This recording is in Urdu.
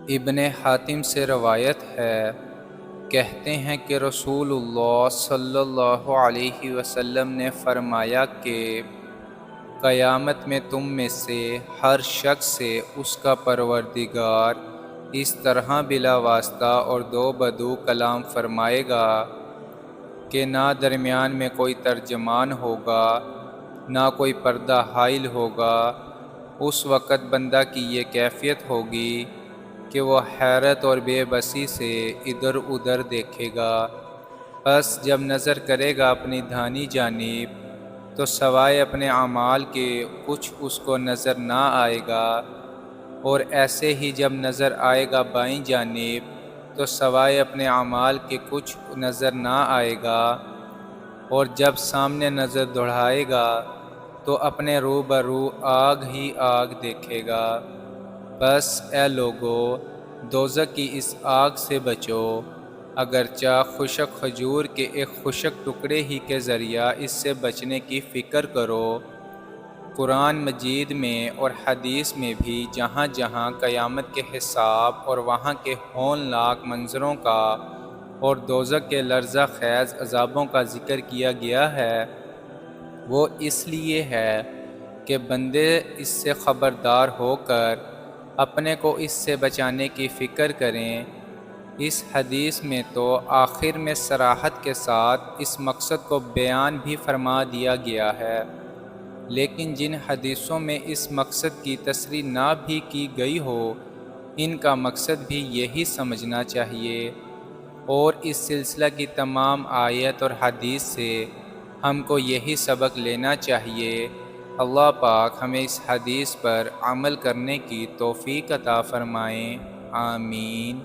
ابن حاتم سے روایت ہے، کہتے ہیں کہ رسول اللہ صلی اللہ علیہ وسلم نے فرمایا کہ قیامت میں تم میں سے ہر شخص سے اس کا پروردگار اس طرح بلا واسطہ اور دو بدو کلام فرمائے گا کہ نہ درمیان میں کوئی ترجمان ہوگا نہ کوئی پردہ حائل ہوگا۔ اس وقت بندہ کی یہ کیفیت ہوگی کہ وہ حیرت اور بے بسی سے ادھر ادھر دیکھے گا، پس جب نظر کرے گا اپنی دھانی جانب تو سوائے اپنے اعمال کے کچھ اس کو نظر نہ آئے گا، اور ایسے ہی جب نظر آئے گا بائیں جانب تو سوائے اپنے اعمال کے کچھ نظر نہ آئے گا، اور جب سامنے نظر دوڑائے گا تو اپنے روبرو آگ ہی آگ دیکھے گا۔ بس اے لوگو، دوزخ کی اس آگ سے بچو، اگرچہ خشک کھجور کے ایک خشک ٹکڑے ہی کے ذریعہ اس سے بچنے کی فکر کرو۔ قرآن مجید میں اور حدیث میں بھی جہاں جہاں قیامت کے حساب اور وہاں کے ہولناک منظروں کا اور دوزخ کے لرزہ خیز عذابوں کا ذکر کیا گیا ہے، وہ اس لیے ہے کہ بندے اس سے خبردار ہو کر اپنے کو اس سے بچانے کی فکر کریں۔ اس حدیث میں تو آخر میں صراحت کے ساتھ اس مقصد کو بیان بھی فرما دیا گیا ہے، لیکن جن حدیثوں میں اس مقصد کی تصریح نہ بھی کی گئی ہو، ان کا مقصد بھی یہی سمجھنا چاہیے، اور اس سلسلہ کی تمام آیت اور حدیث سے ہم کو یہی سبق لینا چاہیے۔ اللہ پاک ہمیں اس حدیث پر عمل کرنے کی توفیق عطا فرمائیں، آمین۔